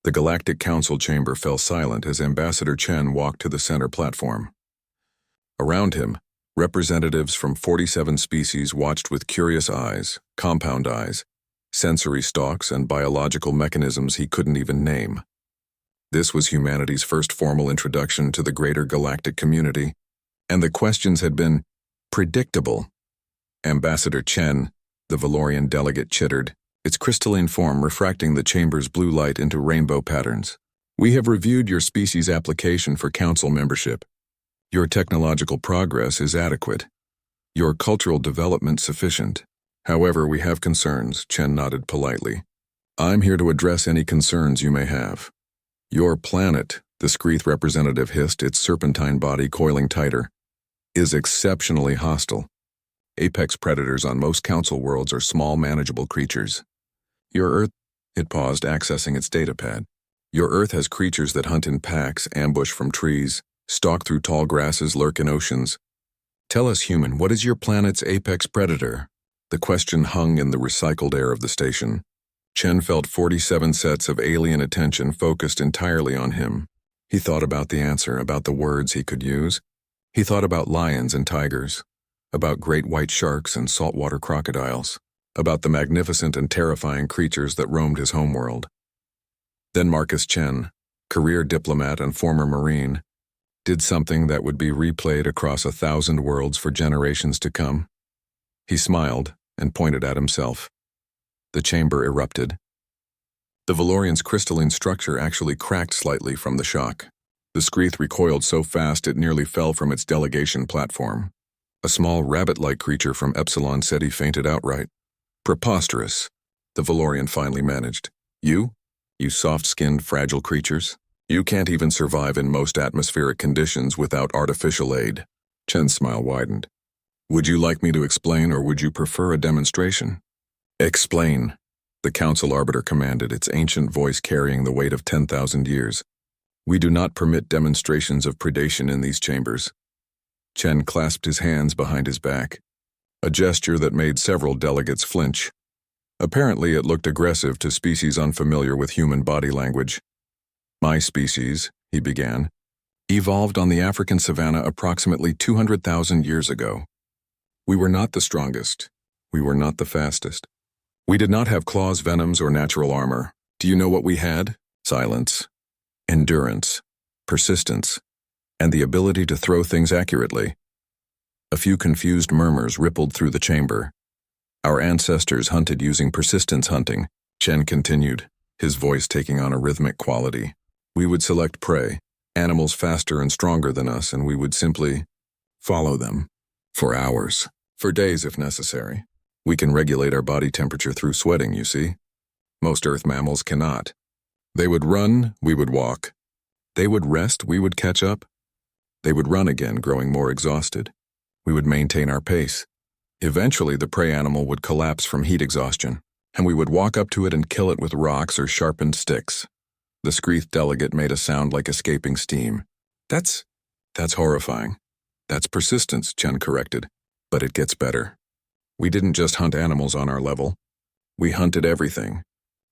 The Galactic Council chamber fell silent as Ambassador Chen walked to the center platform. Around him, representatives from 47 species watched with curious eyes, compound eyes, sensory stalks, and biological mechanisms he couldn't even name. This was humanity's first formal introduction to the greater galactic community, and the questions had been predictable. Ambassador Chen, the Valorian delegate, chittered, its crystalline form refracting the chamber's blue light into rainbow patterns. "We have reviewed your species application for council membership. Your technological progress is adequate. Your cultural development sufficient. However, we have concerns," Chen nodded politely. "I'm here to address any concerns you may have. Your planet," the Screeth representative hissed, its serpentine body coiling tighter, "is exceptionally hostile. Apex predators on most council worlds are small, manageable creatures. Your Earth," it paused, accessing its datapad. "Your Earth has creatures that hunt in packs, ambush from trees, stalk through tall grasses, lurk in oceans. Tell us, human, what is your planet's apex predator?" The question hung in the recycled air of the station. Chen felt 47 sets of alien attention focused entirely on him. He thought about the answer, about the words he could use. He thought about lions and tigers, about great white sharks and saltwater crocodiles, about the magnificent and terrifying creatures that roamed his homeworld. Then Marcus Chen, career diplomat and former Marine, did something that would be replayed across 1,000 worlds for generations to come. He smiled and pointed at himself. The chamber erupted. The Valorian's crystalline structure actually cracked slightly from the shock. The Screeth recoiled so fast it nearly fell from its delegation platform. A small rabbit-like creature from Epsilon Ceti fainted outright. "Preposterous," the Valorian finally managed. You soft-skinned, fragile creatures? You can't even survive in most atmospheric conditions without artificial aid." Chen's smile widened. "Would you like me to explain, or would you prefer a demonstration?" "Explain," the Council Arbiter commanded, its ancient voice carrying the weight of 10,000 years. "We do not permit demonstrations of predation in these chambers." Chen clasped his hands behind his back, a gesture that made several delegates flinch. Apparently, it looked aggressive to species unfamiliar with human body language. "My species," he began, "evolved on the African savanna approximately 200,000 years ago. We were not the strongest. We were not the fastest. We did not have claws, venoms, or natural armor. Do you know what we had? Silence, endurance, persistence, and the ability to throw things accurately." A few confused murmurs rippled through the chamber. "Our ancestors hunted using persistence hunting," Chen continued, his voice taking on a rhythmic quality. "We would select prey, animals faster and stronger than us, and we would simply follow them. For hours, for days if necessary. We can regulate our body temperature through sweating, you see. Most Earth mammals cannot. They would run, we would walk. They would rest, we would catch up. They would run again, growing more exhausted. We would maintain our pace. Eventually, the prey animal would collapse from heat exhaustion, and we would walk up to it and kill it with rocks or sharpened sticks." The Screeth delegate made a sound like escaping steam. That's horrifying. "That's persistence," Chen corrected. "But it gets better. We didn't just hunt animals on our level. We hunted everything.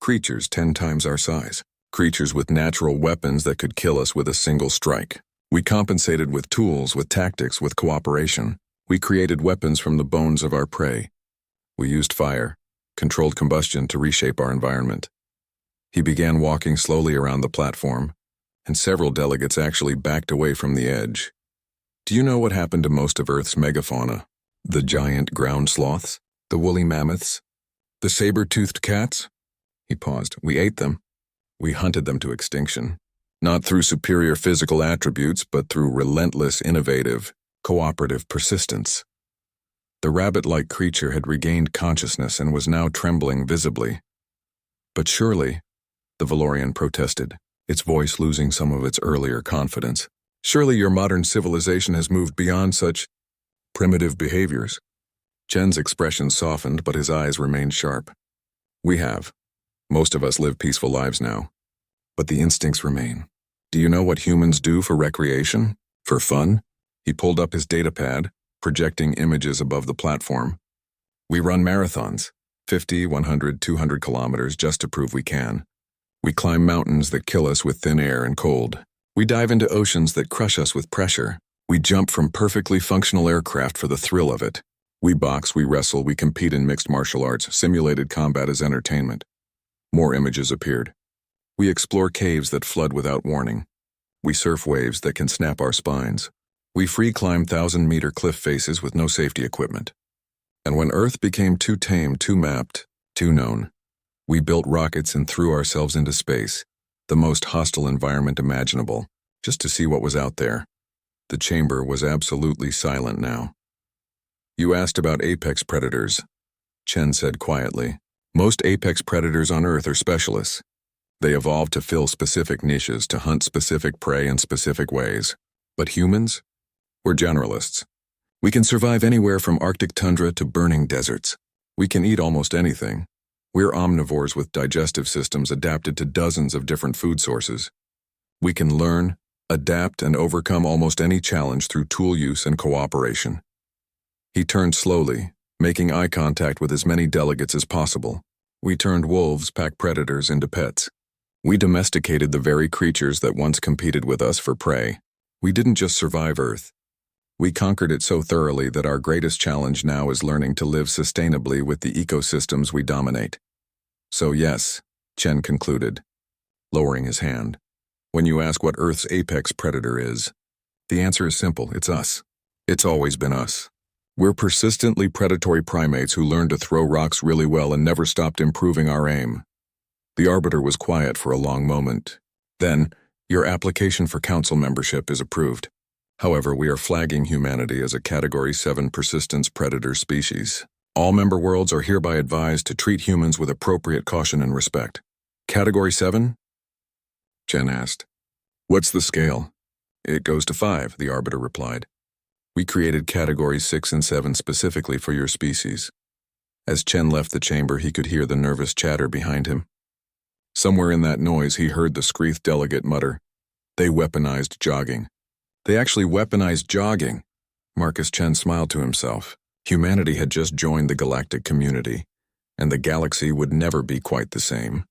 Creatures 10 times our size. Creatures with natural weapons that could kill us with a single strike. We compensated with tools, with tactics, with cooperation. We created weapons from the bones of our prey. We used fire, controlled combustion to reshape our environment." He began walking slowly around the platform, and several delegates actually backed away from the edge. "Do you know what happened to most of Earth's megafauna? The giant ground sloths, the woolly mammoths, the saber-toothed cats?" He paused. "We ate them. We hunted them to extinction. Not through superior physical attributes, but through relentless, innovative, cooperative persistence." The rabbit-like creature had regained consciousness and was now trembling visibly. "But surely," the Valorian protested, its voice losing some of its earlier confidence, "surely your modern civilization has moved beyond such primitive behaviors." Chen's expression softened, but his eyes remained sharp. "We have. Most of us live peaceful lives now. But the instincts remain. Do you know what humans do for recreation? For fun?" He pulled up his datapad, projecting images above the platform. "We run marathons, 50, 100, 200 kilometers, just to prove we can. We climb mountains that kill us with thin air and cold. We dive into oceans that crush us with pressure. We jump from perfectly functional aircraft for the thrill of it. We box, we wrestle, we compete in mixed martial arts, simulated combat as entertainment. More images appeared. We explore caves that flood without warning. We surf waves that can snap our spines. We free climb 1,000-meter cliff faces with no safety equipment. And when Earth became too tame, too mapped, too known, we built rockets and threw ourselves into space, the most hostile environment imaginable, just to see what was out there. The chamber was absolutely silent now. You asked about apex predators, Chen said quietly. Most apex predators on Earth are specialists. They evolved to fill specific niches, to hunt specific prey in specific ways. But humans? We're generalists. We can survive anywhere from Arctic tundra to burning deserts. We can eat almost anything. We're omnivores with digestive systems adapted to dozens of different food sources. We can learn, adapt, and overcome almost any challenge through tool use and cooperation. He turned slowly, making eye contact with as many delegates as possible. We turned wolves, pack predators, into pets. We domesticated the very creatures that once competed with us for prey. We didn't just survive Earth. We conquered it so thoroughly that our greatest challenge now is learning to live sustainably with the ecosystems we dominate. So yes, Chen concluded, lowering his hand. When you ask what Earth's apex predator is, the answer is simple, it's us. It's always been us. We're persistently predatory primates who learned to throw rocks really well and never stopped improving our aim. The Arbiter was quiet for a long moment. Then, your application for council membership is approved. However, we are flagging humanity as a Category 7 persistence predator species. All member worlds are hereby advised to treat humans with appropriate caution and respect. Category 7? Chen asked. What's the scale? It goes to 5, the Arbiter replied. We created Categories 6 and 7 specifically for your species. As Chen left the chamber, he could hear the nervous chatter behind him. Somewhere in that noise, he heard the Screeth delegate mutter, "They weaponized jogging." They actually weaponized jogging. Marcus Chen smiled to himself. Humanity had just joined the galactic community, and the galaxy would never be quite the same.